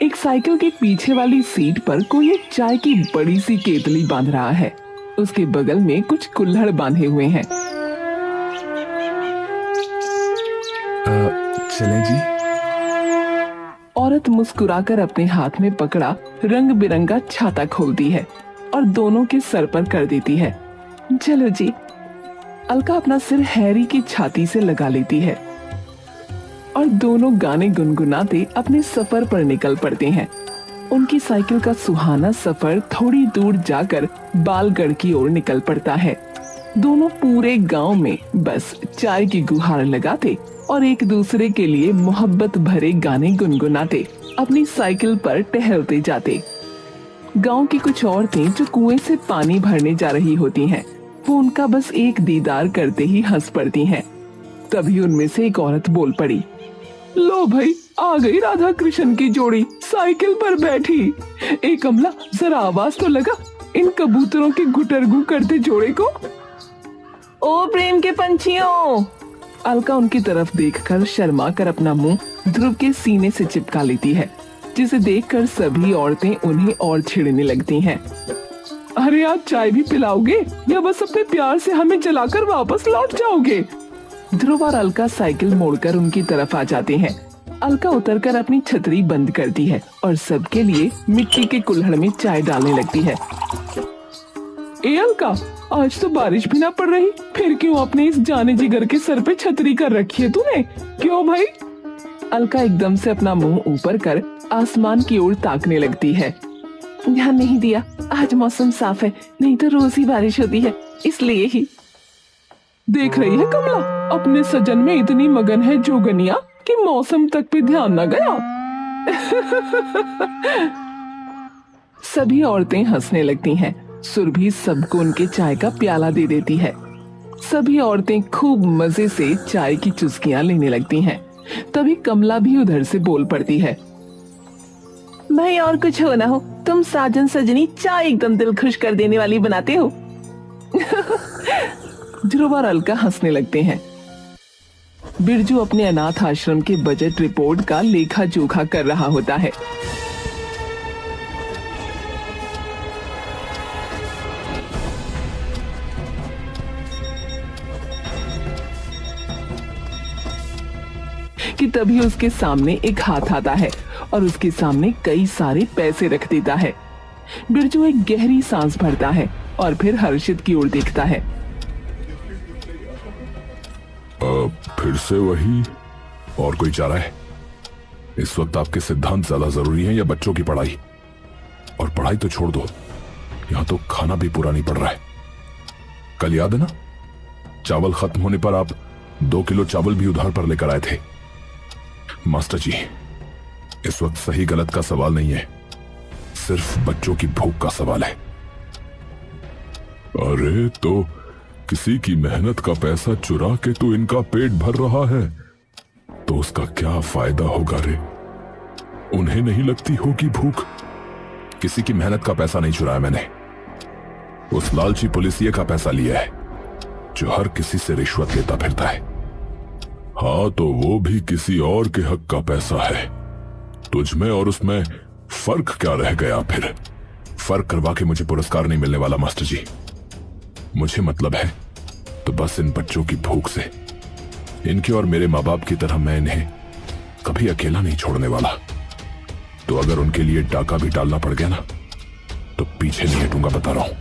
एक साइकिल के पीछे वाली सीट पर कोई एक चाय की बड़ी सी केतली बांध रहा है। उसके बगल में कुछ कुल्हड़ बांधे हुए हैं। चलें जी। औरत मुस्कुराकर अपने हाथ में पकड़ा रंग बिरंगा छाता खोलती है और दोनों के सर पर कर देती है। चलो जी। अलका अपना सिर हैरी की छाती से लगा लेती है और दोनों गाने गुनगुनाते अपने सफर पर निकल पड़ते हैं। उनकी साइकिल का सुहाना सफर थोड़ी दूर जाकर बालगढ़ की ओर निकल पड़ता है। दोनों पूरे गांव में बस चाय की गुहार लगाते और एक दूसरे के लिए मोहब्बत भरे गाने गुनगुनाते अपनी साइकिल पर टहलते जाते। गांव की कुछ औरतें जो कुएं से पानी भरने जा रही होती हैं, वो उनका बस एक दीदार करते ही हंस पड़ती हैं। तभी उनमें से एक औरत बोल पड़ी, लो भाई, आ गई राधा कृष्ण की जोड़ी साइकिल पर बैठी। ए कमला, जरा आवाज तो लगा इन कबूतरों के गुटरगू करते जोड़े को। ओ प्रेम के पंछियों। अलका उनकी तरफ देखकर शर्मा कर अपना मुंह ध्रुव के सीने से चिपका लेती है, जिसे देखकर सभी औरतें उन्हें और छेड़ने लगती हैं। अरे आप चाय भी पिलाओगे या बस अपने प्यार से हमें जलाकर वापस लौट जाओगे? ध्रुव और अलका साइकिल मोड़कर उनकी तरफ आ जाते हैं। अलका उतरकर अपनी छतरी बंद करती है और सबके लिए मिट्टी के कुल्हड़ में चाय डालने लगती है। ए अलका, आज तो बारिश भी ना पड़ रही, फिर क्यों अपने इस जाने जिगर के सर पे छतरी कर रखी है तूने? क्यों भाई? अलका एकदम से अपना मुंह ऊपर कर आसमान की ओर ताकने लगती है। ध्यान नहीं दिया, आज मौसम साफ है, नहीं तो रोज ही बारिश होती है, इसलिए ही। देख रही है कमला, अपने सजन में इतनी मगन है जोगनिया कि मौसम तक भी ध्यान न गया। सभी औरतें हंसने लगती हैं। सुरभि सबको उनके चाय का प्याला दे देती है। सभी औरतें खूब मजे से चाय की चुस्कियां लेने लगती हैं। तभी कमला भी उधर से बोल पड़ती है, भाई और कुछ हो ना हो, तुम साजन सजनी चाय एकदम दिल खुश कर देने वाली बनाते हो। ध्रुव और अलका हंसने लगते हैं। बिरजू अपने अनाथ आश्रम के बजट रिपोर्ट का लेखा जोखा कर रहा होता है। कि तभी उसके सामने एक हाथ आता है और उसके सामने कई सारे पैसे रख देता है। बिरजू एक गहरी सांस भरता है और फिर हर्षित की ओर देखता है। फिर से वही? और कोई चारा है? इस वक्त आपके सिद्धांत ज्यादा जरूरी हैं या बच्चों की पढ़ाई? और पढ़ाई तो छोड़ दो, यहाँ तो खाना भी पूरा नहीं पड़ रहा है। कल याद है ना, चावल खत्म होने पर आप 2 किलो चावल भी उधार पर लेकर आए थे। मास्टर जी, इस वक्त सही गलत का सवाल नहीं है, सिर्फ बच्चों की भूख का सवाल है। अरे तो किसी की मेहनत का पैसा चुरा के तो इनका पेट भर रहा है, तो उसका क्या फायदा होगा रे? उन्हें नहीं लगती होगी भूख? किसी की मेहनत का पैसा नहीं चुराया मैंने, उस लालची पुलिसिये का पैसा लिया है जो हर किसी से रिश्वत लेता फिरता है। हाँ, तो वो भी किसी और के हक का पैसा है। तुझमें और उसमें फर्क क्या रह गया फिर? फर्क करवा के मुझे पुरस्कार नहीं मिलने वाला मास्टर जी। मुझे मतलब है तो बस इन बच्चों की भूख से। इनके और मेरे माँ बाप की तरह मैं इन्हें कभी अकेला नहीं छोड़ने वाला। तो अगर उनके लिए डाका भी डालना पड़ गया ना, तो पीछे नहीं हटूंगा, बता रहा हूं।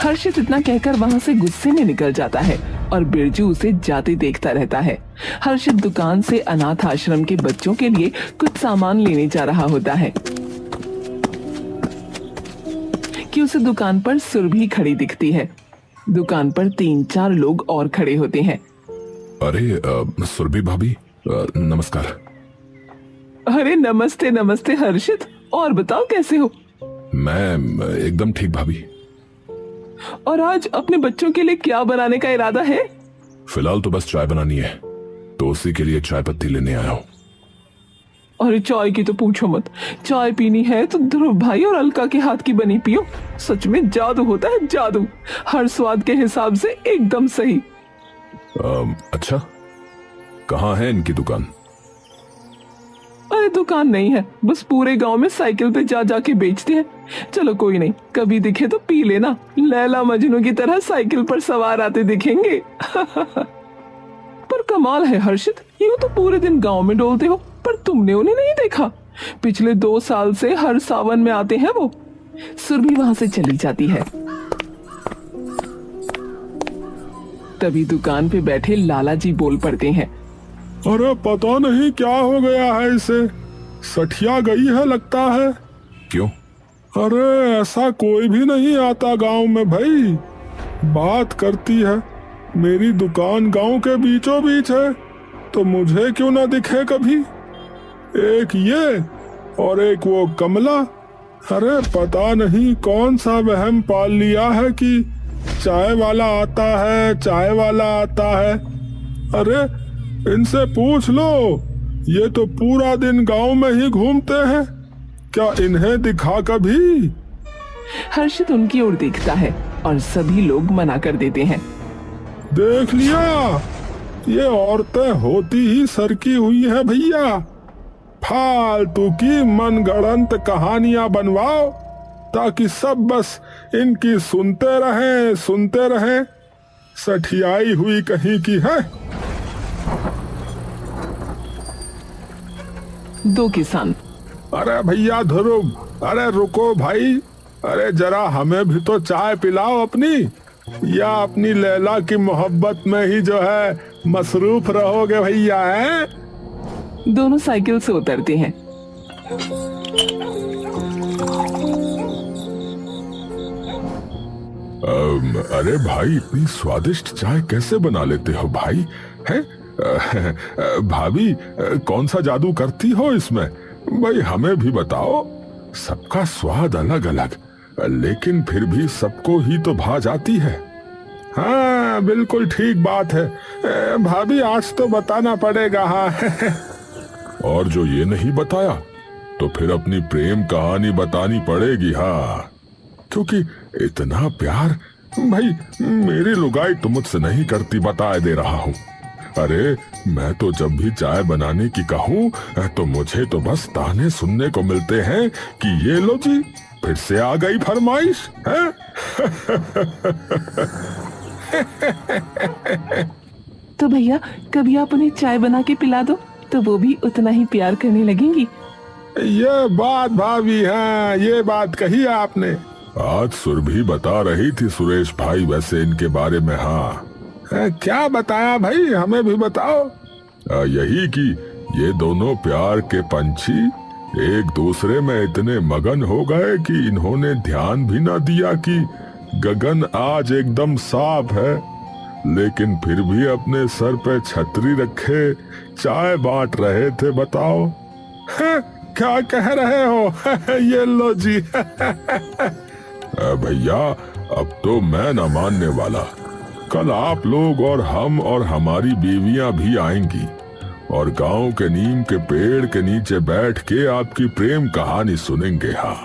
हर्षित इतना कहकर वहां से गुस्से में निकल जाता है और बिरजू उसे जाते देखता रहता है। हर्षित दुकान से अनाथ आश्रम के बच्चों के लिए कुछ सामान लेने जा रहा होता है कि उसे दुकान पर सुरभि खड़ी दिखती है। दुकान पर 3-4 लोग और खड़े होते हैं। अरे सुरभि भाभी, नमस्कार। अरे नमस्ते नमस्ते हर्षित, और बताओ कैसे हो? मैं एकदम ठीक भाभी। और आज अपने बच्चों के लिए क्या बनाने का इरादा है? फिलहाल तो बस चाय बनानी है, तो उसी के लिए चाय पत्ती लेने आया हूँ। अरे चाय की तो पूछो मत, चाय पीनी है तो ध्रुव भाई और अलका के हाथ की बनी पियो। सच में जादू होता है, जादू, हर स्वाद के हिसाब से एकदम सही। अच्छा, कहाँ है इनकी दुकान? अरे दुकान नहीं है, बस पूरे गांव में साइकिल पे जा जा के बेचते हैं। चलो कोई नहीं, कभी दिखे तो पी लेना। लैला मजनू की तरह साइकिल पर सवार आते दिखेंगे। पर कमाल है हर्षित, यूं तो पूरे दिन गांव में डोलते हो, पर तुमने उन्हें नहीं देखा। पिछले 2 साल से हर सावन में आते हैं वो। सुरभि वहां से चली जाती है। तभी दुकान पे बैठे लाला जी बोल पड़ते हैं। अरे पता नहीं क्या हो गया है इसे, सठिया गई है लगता है। क्यों? अरे ऐसा कोई भी नहीं आता गांव में भाई। बात करती है, मेरी दुकान गांव के बीचों बीच है, तो मुझे क्यों ना दिखे कभी। एक ये और एक वो कमला। अरे पता नहीं कौन सा वहम पाल लिया है कि चाय वाला आता है, चाय वाला आता है। अरे इनसे पूछ लो, ये तो पूरा दिन गांव में ही घूमते हैं, क्या इन्हें दिखा कभी? हर्षित उनकी ओर देखता है और सभी लोग मना कर देते हैं। देख लिया, ये औरतें होती ही सरकी हुई है भैया। फालतू की मनगढ़ंत कहानियां बनवाओ ताकि सब बस इनकी सुनते रहें। सठियाई हुई कहीं की है। 2 किसान। अरे भैया ध्रुव, अरे रुको भाई, अरे जरा हमें भी तो चाय पिलाओ अपनी, या अपनी लैला की मोहब्बत में ही जो है मसरूफ रहोगे भैया। हैं? दोनों साइकिल से उतरते हैं। अरे भाई, इतनी स्वादिष्ट चाय कैसे बना लेते हो भाई? है भाभी, कौन सा जादू करती हो इसमें? भाई हमें भी बताओ। सबका स्वाद अलग अलग, लेकिन फिर भी सबको ही तो भा जाती है। हाँ बिल्कुल ठीक बात है भाभी, आज तो बताना पड़ेगा। हाँ और जो ये नहीं बताया तो फिर अपनी प्रेम कहानी बतानी पड़ेगी। हाँ, क्योंकि इतना प्यार भाई मेरी लुगाई तो मुझसे नहीं करती, बता दे रहा हूँ। अरे मैं तो जब भी चाय बनाने की कहूँ तो मुझे तो बस ताने सुनने को मिलते हैं कि ये लो जी, फिर से आ गई फरमाइश है। तो भैया कभी आप उन्हें चाय बना के पिला दो, तो वो भी उतना ही प्यार करने लगेंगी। ये बात भाभी, हाँ ये बात कही आपने। आज सुरभि बता रही थी सुरेश भाई वैसे इनके बारे में। हाँ क्या बताया भाई, हमें भी बताओ। यही कि ये दोनों प्यार के पंछी एक दूसरे में इतने मगन हो गए कि इन्होंने ध्यान भी ना दिया कि गगन आज एकदम साफ है, लेकिन फिर भी अपने सर पे छतरी रखे चाय बांट रहे थे। बताओ क्या कह रहे हो? ये लो जी। भैया अब तो मैं न मानने वाला। कल आप लोग और हम और हमारी बीवियां भी आएंगी और गांव के नीम के पेड़ के नीचे बैठ के आपकी प्रेम कहानी सुनेंगे। हाँ,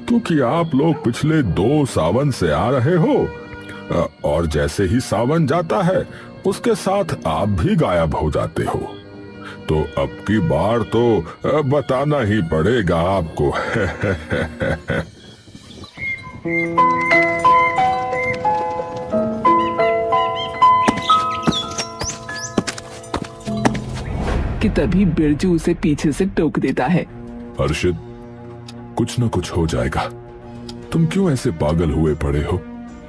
क्योंकि आप लोग पिछले 2 सावन से आ रहे हो और जैसे ही सावन जाता है उसके साथ आप भी गायब हो जाते हो, तो अब की बार तो बताना ही पड़ेगा आपको। कि तभी बिरजू उसे पीछे से टोक देता है। हर्षित, कुछ न कुछ हो जाएगा, तुम क्यों ऐसे पागल हुए पड़े हो?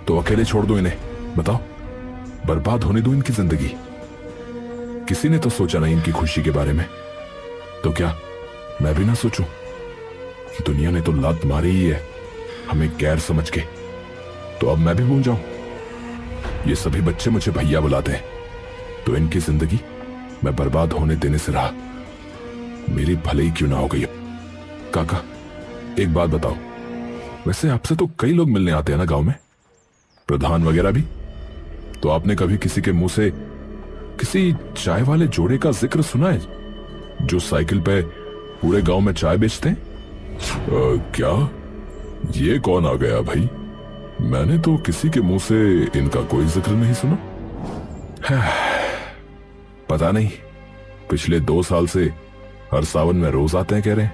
तो अकेले छोड़ दो इन्हें, बताओ, बर्बाद होने दो इनकी जिंदगी। किसी ने तो सोचा नहीं इनकी खुशी के बारे में, तो क्या मैं भी ना सोचूं? दुनिया ने तो लात मारी ही है हमें गैर समझ के, तो अब मैं भी भूल जाऊं? ये सभी बच्चे मुझे भैया बुलाते हैं, तो इनकी जिंदगी मैं बर्बाद होने देने से रहा, मेरी भले ही क्यों ना हो गई। काका एक बात बताओ, वैसे आपसे तो कई लोग मिलने आते हैं ना गांव में, प्रधान वगैरह भी, तो आपने कभी किसी के मुंह से किसी चाय वाले जोड़े का जिक्र सुना है जो साइकिल पे पूरे गांव में चाय बेचते हैं? क्या ये कौन आ गया भाई? मैंने तो किसी के मुंह से इनका कोई जिक्र नहीं सुना। पता नहीं, पिछले 2 साल से हर सावन में रोज आते हैं कह रहे हैं।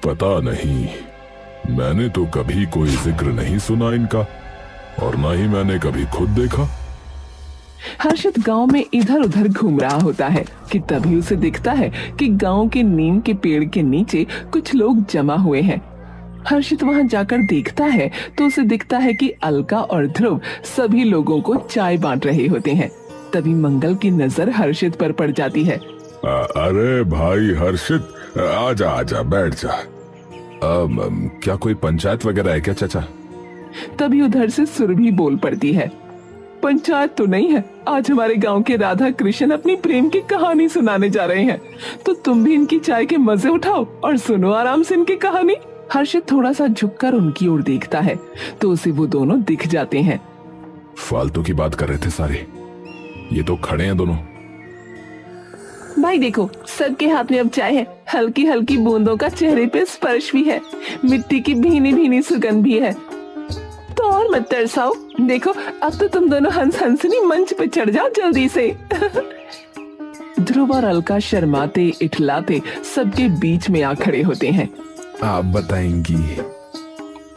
पता नहीं, मैंने तो कभी कोई जिक्र नहीं सुना इनका, और ना ही मैंने कभी खुद देखा। हर्षित गांव में इधर उधर घूम रहा होता है कि तभी उसे दिखता है कि गांव के नीम के पेड़ के नीचे कुछ लोग जमा हुए हैं। हर्षित वहां जाकर देखता है तो उसे दिखता है कि अलका और ध्रुव सभी लोगों को चाय बांट रहे होते हैं। तभी मंगल की नजर हर्षित पर पड़ जाती है। अरे भाई हर्षित, आजा आजा बैठ जा। क्या कोई पंचायत वगैरह है क्या चाचा? तभी उधर से सुरभि बोल पड़ती है। पंचायत तो नहीं है, आज हमारे गांव के राधा कृष्ण अपनी प्रेम की कहानी सुनाने जा रहे हैं, तो तुम भी इनकी चाय के मजे उठाओ और सुनो आराम से इनकी कहानी। हर्षित थोड़ा सा झुककर उनकी ओर देखता है तो उसे वो दोनों दिख जाते हैं। फालतू की बात कर रहे थे सारे, ये तो खड़े हैं दोनों। भाई देखो, सबके हाथ में अब चाय है, हल्की हल्की बूंदों का चेहरे पे स्पर्श भी है, मिट्टी की भीनी भीनी सुगंध भी है। तो और मत तरसाओ, देखो अब तो तुम दोनों हंस हंसनी मंच पे चढ़ जाओ जल्दी से। ध्रुव और अलका शर्माते इठलाते सबके बीच में आ खड़े होते हैं। आप बताएंगी?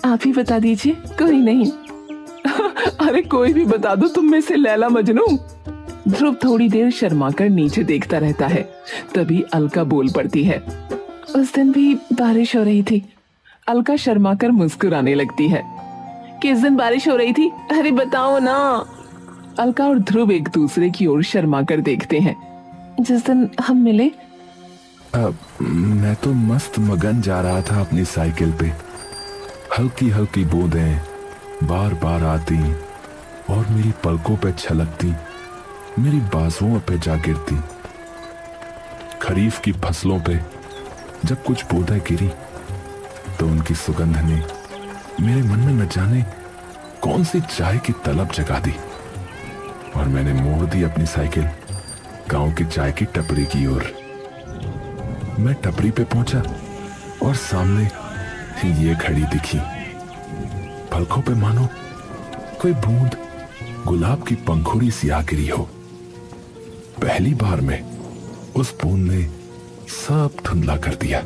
आप ही बता दीजिए। कोई नहीं। अरे कोई भी बता दो, तुम में से लैला मजनू। ध्रुव थोड़ी देर शर्माकर नीचे देखता रहता है। तभी अलका बोल पड़ती है। उस दिन भी बारिश हो रही थी। अलका शर्माकर मुस्कुराने लगती है। किस दिन बारिश हो रही थी? अरे बताओ ना। अलका और ध्रुव एक दूसरे की ओर शर्माकर देखते हैं। जिस दिन हम मिले। मैं तो मस्त मगन जा रहा था अपनी साइकिल पे। हल्की हल्की बूंदें बार बार आती और मेरी पलकों पे छलकती, मेरी बाजुओं पे जा गिरती। खरीफ की फसलों पे जब कुछ बूंदें गिरी तो उनकी सुगंध ने मेरे मन में न जाने कौन सी चाय की तलब जगा दी, और मैंने मोड़ दी अपनी साइकिल गांव की चाय की टपरी की ओर। मैं टपरी पे पहुंचा और सामने ये खड़ी दिखी। पलकों पे मानो कोई बूंद गुलाब की पंखुड़ी सी आ गिरी हो। पहली बार में उस बूंद ने सब धुंधला कर दिया,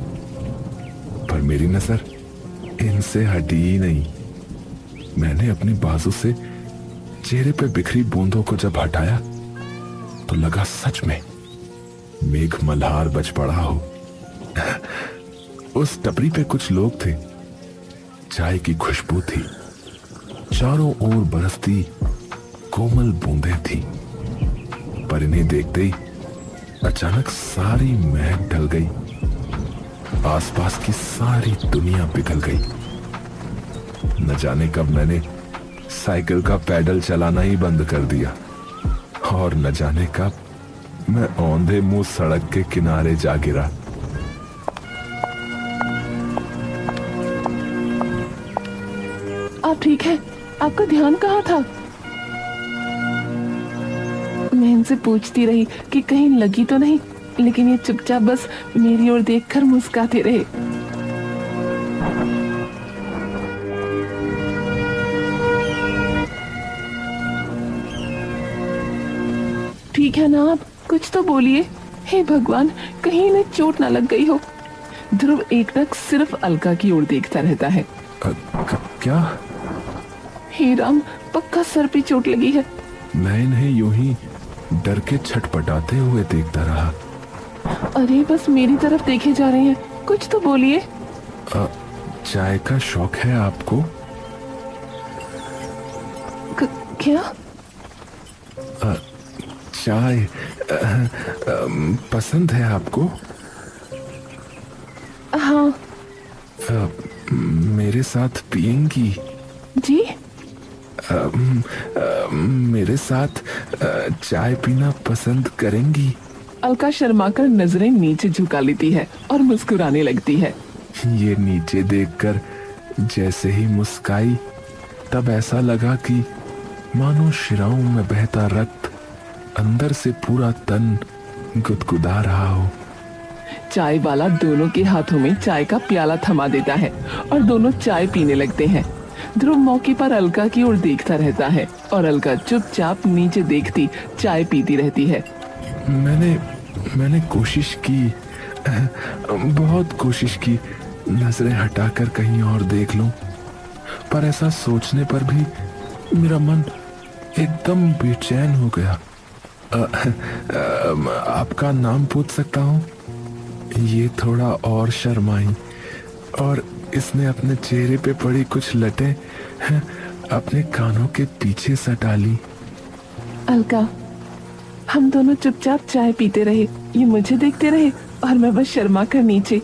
पर मेरी नजर इनसे हटी ही नहीं। मैंने अपनी बाजू से चेहरे पे बिखरी बूंदों को जब हटाया तो लगा सच में मेघ मल्हार बज पड़ा हो। उस टपरी पे कुछ लोग थे, चाय की खुशबू थी, चारों ओर बरसती कोमल बूंदें थी, पर इन्हें देखते ही अचानक सारी महक ढल गई। आसपास की सारी दुनिया पिघल गई। न जाने कब मैंने साइकिल का पैडल चलाना ही बंद कर दिया, और न जाने कब मैं औंधे मुंह सड़क के किनारे जा गिरा। आप ठीक है? आपका ध्यान कहाँ था? मैं इनसे पूछती रही कि कहीं लगी तो नहीं, लेकिन ये चुपचाप बस मेरी ओर देखकर मुस्कुराते रहे। ठीक है ना आप? कुछ तो बोलिए। हे भगवान, कहीं इन्हें चोट ना लग गई हो। ध्रुव एकटक सिर्फ अलका की ओर देखता रहता है। क्या? हे राम, पक्का सर पे चोट लगी है। मैं इन्हें यूं ही डर के छटपटाते हुए देखता रहा। अरे बस मेरी तरफ देखे जा रहे हैं, कुछ तो बोलिए। चाय का शौक है आपको? क्या? चाय पसंद है आपको? हाँ। मेरे साथ पियेंगी? जी? मेरे साथ चाय पीना पसंद करेंगी? अलका शर्माकर नजरें नीचे झुका लेती है और मुस्कुराने लगती है। ये नीचे देखकर जैसे ही मुस्काई, तब ऐसा लगा कि मानो शिराओं में बहता रक्त अंदर से पूरा तन गुदगुदा रहा हो। चाय वाला दोनों के हाथों में चाय का प्याला थमा देता है और दोनों चाय पीने लगते हैं। ध्रुव मौके पर अलका की ओर देखता रहता है और अलका चुपचाप नीचे देखती चाय पीती रहती है। मैंने कोशिश की बहुत कोशिश की नजरें हटाकर कहीं और देख लूं, पर ऐसा सोचने पर भी मेरा मन एकदम बेचैन हो गया। आपका नाम पूछ सकता हूँ? ये थोड़ा और शर्माई और इसने अपने चेहरे पे पड़ी कुछ लटें अपने कानों के पीछे सटा ली। अलका, हम दोनों चुपचाप चाय पीते रहे, ये मुझे देखते रहे और मैं बस शर्मा कर नीचे।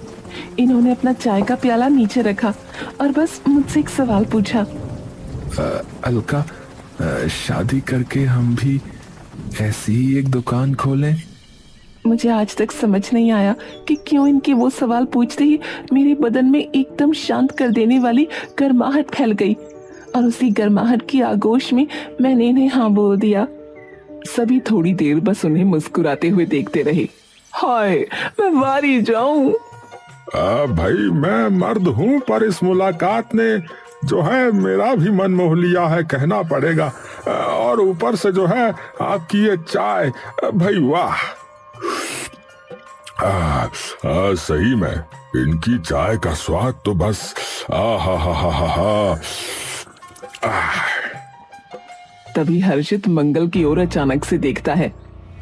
इन्होंने अपना चाय का प्याला नीचे रखा और बस मुझसे एक सवाल पूछा। अलका, शादी करके हम भी ऐसी ही एक दुकान खोलें? मुझे आज तक समझ नहीं आया कि क्यों इनके वो सवाल पूछते ही मेरे बदन में एकदम शांत कर देने वाली गर्माहट फैल गई और उसी गर्माहट की आगोश में मैंने इन्हें हाँ बोल दिया। सभी थोड़ी देर बस उन्हें मुस्कुराते हुए देखते रहे। हाय, मैं वारी जाऊं। भाई मैं मर्द हूँ, पर इस मुलाकात ने जो है मेरा भी मन मोह लिया है, कहना पड़ेगा। और ऊपर से जो है आपकी ये चाय, भाई वाह। सही में इनकी चाय का स्वाद तो बस हा हा हा हा हा। तभी हर्षित मंगल की ओर अचानक से देखता है।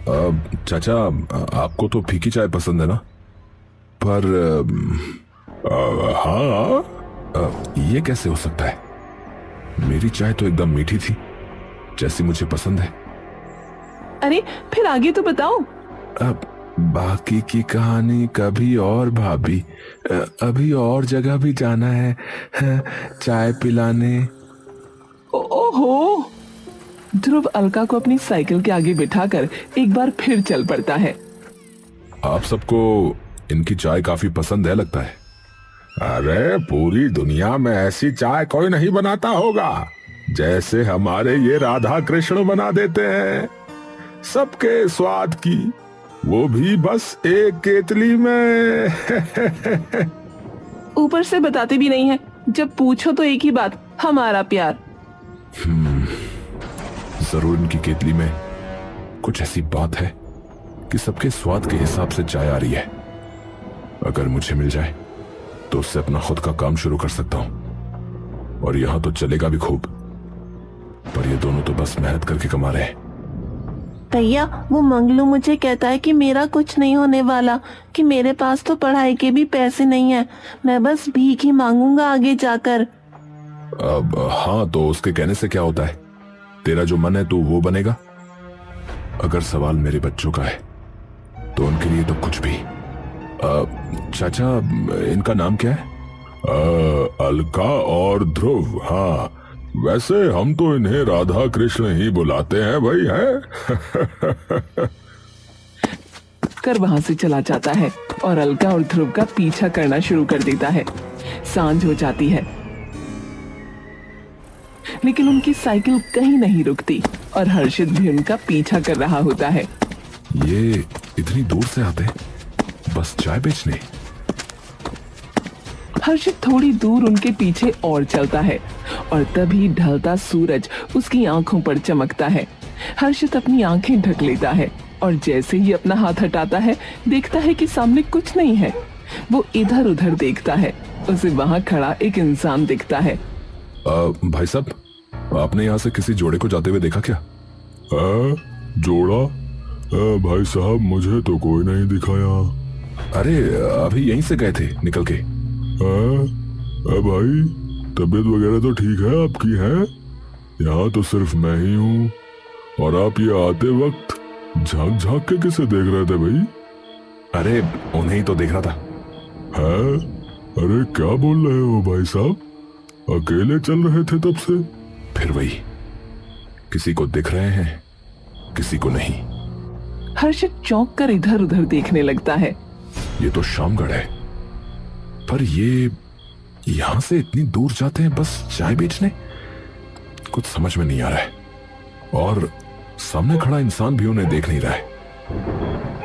चाचा, आपको तो फीकी चाय पसंद है ना? पर हाँ, ये कैसे हो सकता है? मेरी चाय तो एकदम मीठी थी, जैसी मुझे पसंद है। अरे फिर आगे तो बताओ। अब बाकी की कहानी कभी और भाभी, अभी और जगह भी जाना है चाय पिलाने। ओहो। ध्रुव अलका को अपनी साइकिल के आगे बिठाकर एक बार फिर चल पड़ता है। आप सबको इनकी चाय काफी पसंद है लगता है। अरे पूरी दुनिया में ऐसी चाय कोई नहीं बनाता होगा जैसे हमारे ये राधा कृष्ण बना देते हैं, सबके स्वाद की, वो भी बस एक केतली में। ऊपर से बताते भी नहीं है, जब पूछो तो एक ही बात, हमारा प्यार। जरूर इनकी केतली में कुछ ऐसी बात है कि सबके स्वाद के हिसाब से चाय आ रही है। अगर मुझे मिल जाए तो उससे अपना खुद का काम शुरू कर सकता हूं, और यहां तो चलेगा भी खूब। पर ये दोनों तो बस मेहनत करके कमा रहे हैं। भैया, वो मंगलू मुझे कहता है कि मेरा कुछ नहीं होने वाला, कि मेरे पास तो पढ़ाई के भी पैसे नहीं है, मैं बस भीख ही मांगूंगा आगे जाकर। अब हाँ, तो उसके कहने से क्या होता है? तेरा जो मन है तू वो बनेगा। अगर सवाल मेरे बच्चों का है तो उनके लिए तो कुछ भी। चाचा, इनका नाम क्या है? अलका और ध्रुव। हाँ, वैसे हम तो इन्हें राधा कृष्ण ही बुलाते हैं भाई, है। कर वहां से चला जाता है और अलका और ध्रुव का पीछा करना शुरू कर देता है। सांझ हो जाती है, लेकिन उनकी साइकिल कहीं नहीं रुकती और हर्षित भी उनका पीछा कर रहा होता है। ये इतनी दूर से आते हैं बस चाय बेचने? हर्षित थोड़ी दूर उनके पीछे और चलता है और तभी ढलता सूरज उसकी आंखों पर चमकता है। हर्षित अपनी आंखें ढक लेता है और जैसे ही अपना हाथ हटाता है देखता है कि सामने कुछ नहीं है। वो इधर उधर देखता है, उसे वहां खड़ा एक इंसान दिखता है। भाई साहब, आपने यहाँ से किसी जोड़े को जाते हुए देखा क्या? जोड़ा? भाई साहब, मुझे तो कोई नहीं दिखा यहाँ। अरे अभी यहीं से गए थे निकल के। भाई, तबीयत वगैरह तो ठीक है आपकी? है यहाँ तो सिर्फ मैं ही हूँ, और आप ये आते वक्त झांक झांक के किसे देख रहे थे भाई? अरे उन्हें ही तो देख रहा था। है? अरे क्या बोल रहे हो भाई साहब? अकेले चल रहे थे तब से? फिर वही, किसी को दिख रहे हैं, किसी को नहीं। हर्षित चौंक कर इधर उधर देखने लगता है। ये तो शामगढ़ है, पर ये यहां से इतनी दूर जाते हैं बस चाय बेचने? कुछ समझ में नहीं आ रहा है, और सामने खड़ा इंसान भी उन्हें देख नहीं रहा है।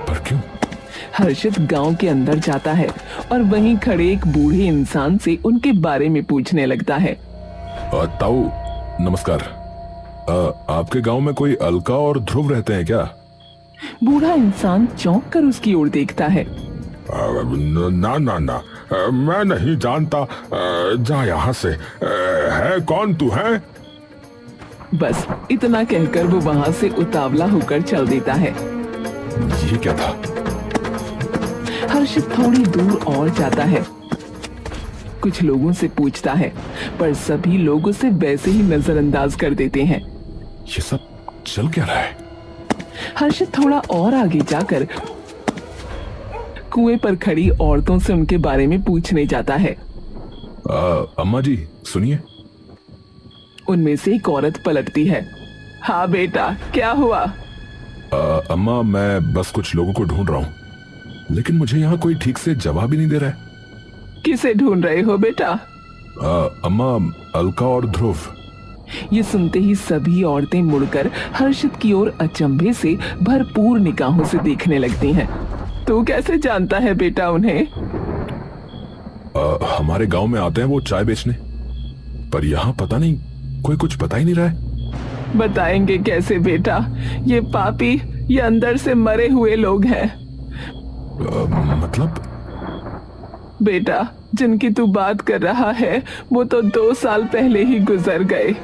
पर क्यों? हर्षित गांव के अंदर जाता है और वहीं खड़े एक बूढ़े इंसान से उनके बारे में पूछने लगता है। ताऊ नमस्कार, आपके गांव में कोई अलका और ध्रुव रहते हैं क्या? बूढ़ा इंसान चौंक कर उसकी ओर देखता है। ना ना ना, मैं नहीं जानता, जा यहाँ से। है कौन तू है? बस इतना कहकर वो वहां से उतावला होकर चल देता है। ये क्या था? हर्षित थोड़ी दूर और जाता है, कुछ लोगों से पूछता है, पर सभी लोग उसे वैसे ही नजरअंदाज कर देते हैं। ये सब चल क्या रहा है? हर्षित थोड़ा और आगे जाकर कुएं पर खड़ी औरतों से उनके बारे में पूछने जाता है। अम्मा जी सुनिए। उनमें से एक औरत पलटती है। हाँ बेटा, क्या हुआ? अम्मा, मैं बस कुछ लोगों को ढूंढ रहा हूँ, लेकिन मुझे यहाँ कोई ठीक से जवाब ही नहीं दे रहा है। किसे ढूंढ रहे हो बेटा? अम्मा, अलका और ध्रुव। ये सुनते ही सभी औरतें मुड़कर हर्षित की ओर अचंभे से भरपूर निगाहों से देखने लगती हैं। तू कैसे जानता है बेटा उन्हें? हमारे गांव में आते हैं वो चाय बेचने, पर यहाँ पता नहीं, कोई कुछ बता ही नहीं रहा है। बताएंगे कैसे बेटा, ये पापी ये अंदर से मरे हुए लोग हैं। मतलब? बेटा, जिनकी तू बात कर रहा है वो तो 2 साल पहले ही गुजर गए।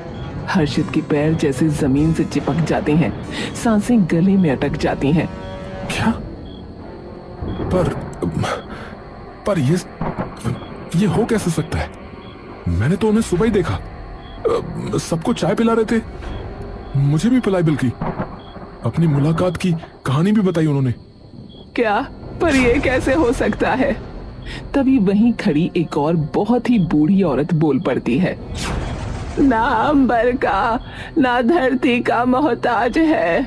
हर्षित के पैर जैसे जमीन से चिपक जाते हैं, सांसें गले में अटक जाती हैं। क्या? पर ये हो कैसे सकता है? मैंने तो उन्हें सुबह ही देखा, सबको चाय पिला रहे थे, मुझे भी पिलाई, बल्कि अपनी मुलाकात की कहानी भी बताई उन्होंने। क्या? पर ये कैसे हो सकता है? तभी वहीं खड़ी एक और बहुत ही बूढ़ी औरत बोल पड़ती है। ना अंबर का ना धरती का मोहताज है,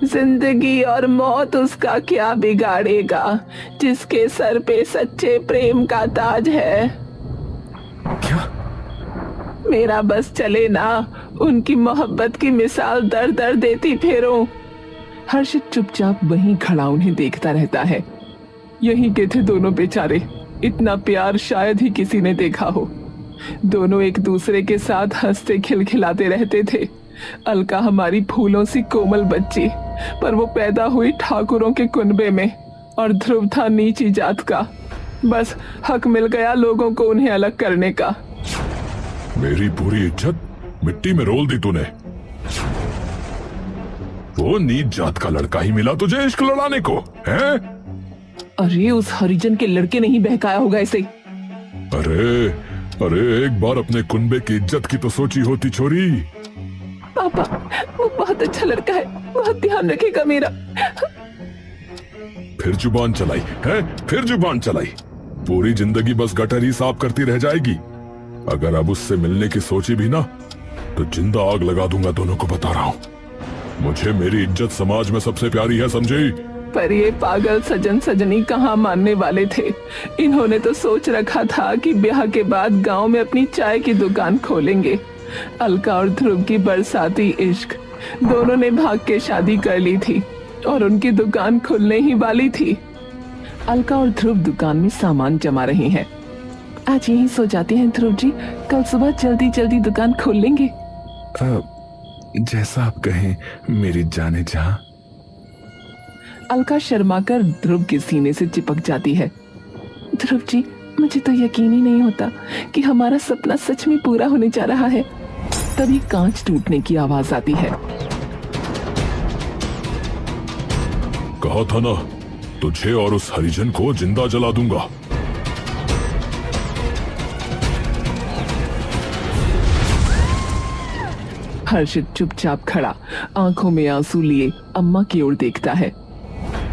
जिंदगी और मौत उसका क्या बिगाड़ेगा, जिसके सर पे सच्चे प्रेम का ताज है। क्या? मेरा बस चले ना, उनकी मोहब्बत की मिसाल दर दर देती फिरूं। हर्षित चुपचाप वहीं खड़ा उन्हें देखता रहता है। यहीं के थे दोनों बेचारे, इतना प्यार शायद ही किसी ने देखा हो। दोनों एक दूसरे के साथ हंसते खिलखिलाते रहते थे। अलका हमारी फूलों सी कोमल बच्ची, पर वो पैदा हुई ठाकुरों के कुनबे में, और ध्रुव था नीची जात का। बस हक मिल गया लोगों को उन्हें अलग करने का। मेरी पूरी इज्जत मिट्टी में रोल दी तूने। वो नीच जात का लड़का ही मिला तुझे इश्क लड़ाने को, हैं? अरे उस हरिजन के लड़के नहीं बहकाया होगा इसे। अरे एक बार अपने कुनबे की इज्जत की तो सोची होती छोरी। पापा, वो बहुत अच्छा लड़का है, बहुत ध्यान रखेगा मेरा। फिर जुबान चलाई है, फिर जुबान चलाई। पूरी जिंदगी बस गटर ही साफ करती रह जाएगी। अगर अब उससे मिलने की सोची भी ना, तो जिंदा आग लगा दूंगा दोनों को, बता रहा हूँ। मुझे मेरी इज्जत समाज में सबसे प्यारी है, समझी? पर ये पागल सजन सजनी कहाँ मानने वाले थे। इन्होंने तो सोच रखा था कि ब्याह के बाद गांव में अपनी चाय की दुकान खोलेंगे। अलका और ध्रुव की बरसाती इश्क, दोनों ने भाग के शादी कर ली थी और उनकी दुकान खुलने ही वाली थी। अलका और ध्रुव दुकान में सामान जमा रहे हैं। आज यहीं सो जाते हैं ध्रुव जी, कल सुबह जल्दी जल्दी दुकान खोल लेंगे। जैसा आप कहें मेरी जाने जहां। अलका शर्माकर ध्रुव के सीने से चिपक जाती है। ध्रुव जी, मुझे तो यकीन ही नहीं होता कि हमारा सपना सच में पूरा होने जा रहा है। तभी कांच टूटने की आवाज आती है। कहा था ना, तुझे और उस हरिजन को जिंदा जला दूंगा। हर्षित चुपचाप खड़ा, आंखों में आंसू लिए अम्मा की ओर देखता है।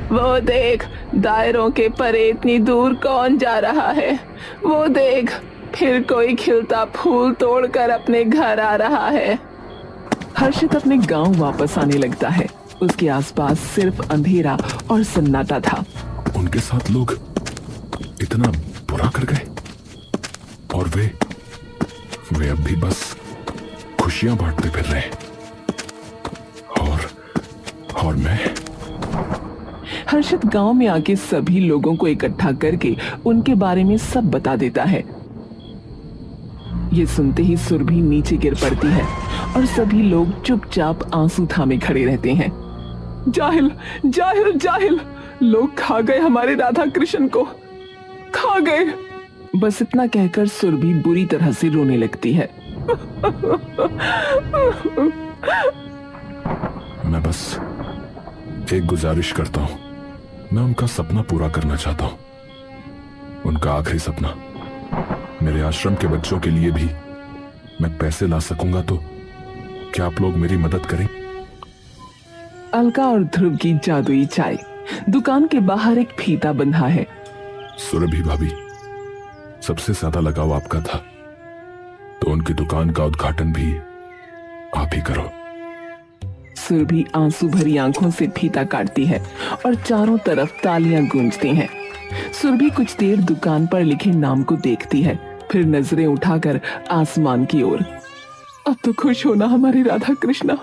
वो देख, दायरों के परे इतनी दूर कौन जा रहा है। वो देख, फिर कोई खिलता फूल तोड़कर अपने घर आ रहा है। हर्षित अपने गांव वापस आने लगता है। उसके आसपास सिर्फ अंधेरा और सन्नाटा था। उनके साथ लोग इतना बुरा कर गए, और वे अब भी बस खुशियां बांटते फिर रहे। और मैं। हर्षित गांव में आके सभी लोगों को इकट्ठा करके उनके बारे में सब बता देता है। ये सुनते ही सुरभि नीचे गिर पड़ती है और सभी लोग चुपचाप आंसू थामे खड़े रहते हैं। जाहिल जाहिल जाहिल, लोग खा गए हमारे राधा कृष्ण को, खा गए। बस इतना कहकर सुरभि बुरी तरह से रोने लगती है। मैं बस एक गुजारिश करता हूं, मैं उनका सपना पूरा करना चाहता हूं। उनका आखिरी सपना, मेरे आश्रम के बच्चों के लिए भी मैं पैसे ला सकूंगा, तो क्या आप लोग मेरी मदद करें? अलका और ध्रुव की जादुई चाय। दुकान के बाहर एक फीता बंधा है। सुरभि भाभी, सबसे ज्यादा लगाव आपका था, तो उनकी दुकान का उद्घाटन भी आप ही करो। सुरभि आंसू भरी आंखों से फीता काटती है और चारों तरफ तालियां गूंजती हैं। सुरभि कुछ देर दुकान पर लिखे नाम को देखती है, फिर नजरें उठाकर आसमान की ओर। अब तो खुश होना हमारी राधा कृष्णा।